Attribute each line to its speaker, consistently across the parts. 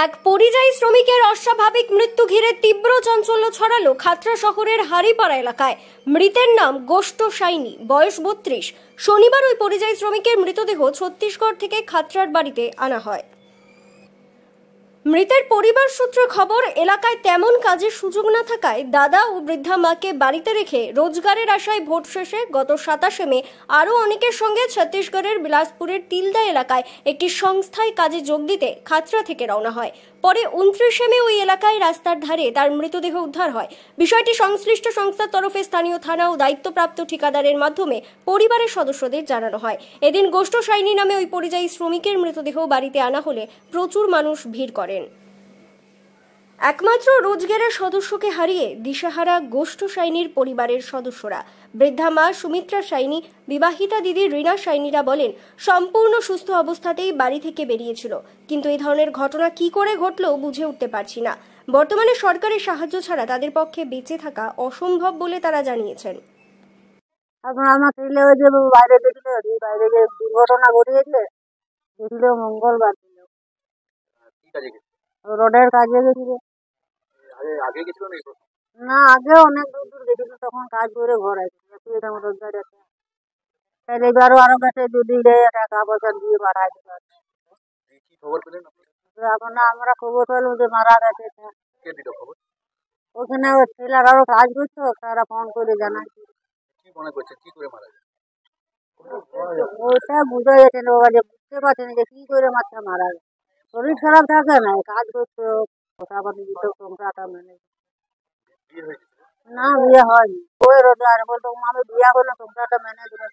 Speaker 1: এক পরিযায়ী শ্রমিকের অস্বাভাবিক মৃত্যু ঘিরে তীব্র চাঞ্চল্য ছড়ালো খাতড়া শহরের হারিপাড়া এলাকায়। মৃতের নাম গোষ্ঠ সাইনি, বয়স 32। শনিবার ওই পরিযায়ী শ্রমিকের মৃতদেহ ছত্তিশগড় থেকে খাতড়ার বাড়িতে আনা হয়। মৃতের পরিবার সূত্রে খবর, এলাকায় তেমন কাজের সুযোগ না থাকায় দাদা ও বৃদ্ধা মাকে বাড়িতে রেখে রোজগারের আশায় ভোট শেষে গত 27 মে আরও অনেকের সঙ্গে ছত্তিশগড়ের বিলাসপুরের তিলদা এলাকায় একটি সংস্থায় কাজে যোগ দিতে খাতড়া থেকে রওনা হয়। পরে 29 মে ওই এলাকায় রাস্তার ধারে তার মৃতদেহ উদ্ধার হয়। বিষয়টি সংশ্লিষ্ট সংস্থার তরফে স্থানীয় থানা ও দায়িত্বপ্রাপ্ত ঠিকাদারের মাধ্যমে পরিবারের সদস্যদের জানানো হয়। এদিন গোষ্ঠ সাইনি নামে ওই পরিযায়ী শ্রমিকের মৃতদেহ বাড়িতে আনা হলে প্রচুর মানুষ ভিড় করেন। একমাত্র রোজগারের সদস্যকে হারিয়ে দিশাহারা গোষ্ঠ সাইনির পরিবারের সদস্যরা। বৃদ্ধা মা সুমিত্রা সাইনি, বিবাহিতা দিদি রীনা সাইনিরা বলেন, সম্পূর্ণ সুস্থ অবস্থাতেই বাড়ি থেকে বেরিয়েছিল, কিন্তু এই ধরনের ঘটনা কি করে ঘটলো বুঝে উঠতে পারছি না। বর্তমানে সরকারের সাহায্য ছাড়া তাদের পক্ষে বেঁচে থাকা অসম্ভব বলে তারা জানিয়েছেন।
Speaker 2: আমার ছেলে ওই যে বাইরে গেছিল, বাইরে গিয়ে দুর্ঘটনা ঘটিয়েছে, গেছিল মঙ্গলবার ছিল, রোডের কাজে গেছিল। না, আগে অনেক দূর দূর গেছিল, তখন কাজ করে ঘর আছে রোজগার আছে। তাহলে এবারও আরো গেছে, যদি টাকা পয়সা দিয়ে পাঠাই দিতে। এখন আমরা খবর পেলাম যে মারা গেছে। ওখানে ছেলের আরো কাজ করতো, তারা ফোন করে জানাচ্ছে। ওইটা বুঝা যাচ্ছে না, বাবা, যে বুঝতে পারছে না যে কি করে মাছটা মারা গেছে। শরীর খারাপ থাকে না, কাজ করতো, কথাবার্তা দিত, সংসারটা মেনে। না, বিয়ে হয়নি। ওই রোজগার বলতো, আমি বিয়ে করলে সংসারটা মেনে দিলে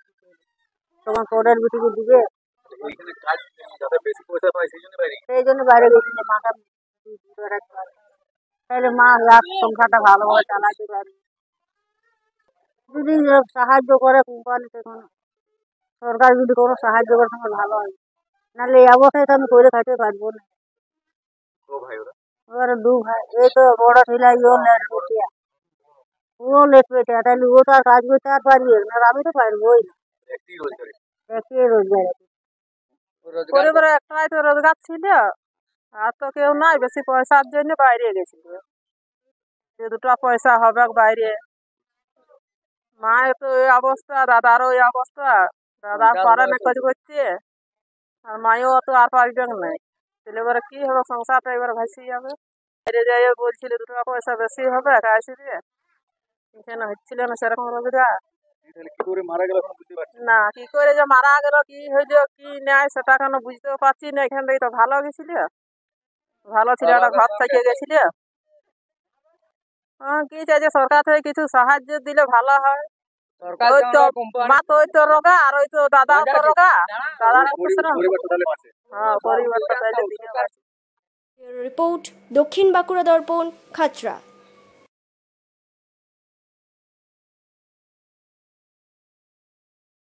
Speaker 2: তখন পরের বিটিকে দিবে, সেই জন্য বাইরে গেছিল। মাটা তাহলে মা সংসারটা ভালোভাবে চালাতে পারে। যদি সাহায্য করে কোম্পানি, তখন সরকার যদি কোনো সাহায্য করে তোমার ভালো হয়, নাহলে এই অবস্থায় তো আমি করে খাইতে পারবো না। ওরা দু ভাই, এই তো বড় ছেলে ও লেট পেটিয়া, তাহলে ও তো আর কাজ করতে আর পারবে না, আমি তো পারবোই না। একই রোজগার, পরিবারে একটাই তো রোজগার ছিল, আর তো কেউ নাই। বেশি পয়সার জন্য বাইরে গেছিল, যে দুটো পয়সা হবে বাইরে। মায়ের তো এই অবস্থা, দাদারও এই অবস্থা। দাদা পারে না কাজ করছে, আর মায়েও তো আর পারবে নাই। তাহলে এবারে কি হবে, সংসারটা এবার ভাসি যাবে। বাইরে যাই বলছিল 2 টাকা পয়সা বেশি হবে কাজ দিয়ে, এখানে হচ্ছিল না সেরকম রোজগার। না, কি করে যে মারা গেল, কি হইলো, কি নেয় সেটা এখনো বুঝতেও পারছি না। এখান থেকে তো ভালো গেছিল, ভালো ছিল, একটা ঘর থেকে গেছিল। কি চাই যে সরকার থেকে কিছু সাহায্য দিলে ভালো হয়। ওই তো মা তো ওই তো রোগা, আর ওই তো দাদা তো রোগা। হ্যাঁ, পরিবারটা
Speaker 1: রিপোর্ট, দক্ষিণ বাঁকুড়া দর্পণ, খাতড়া।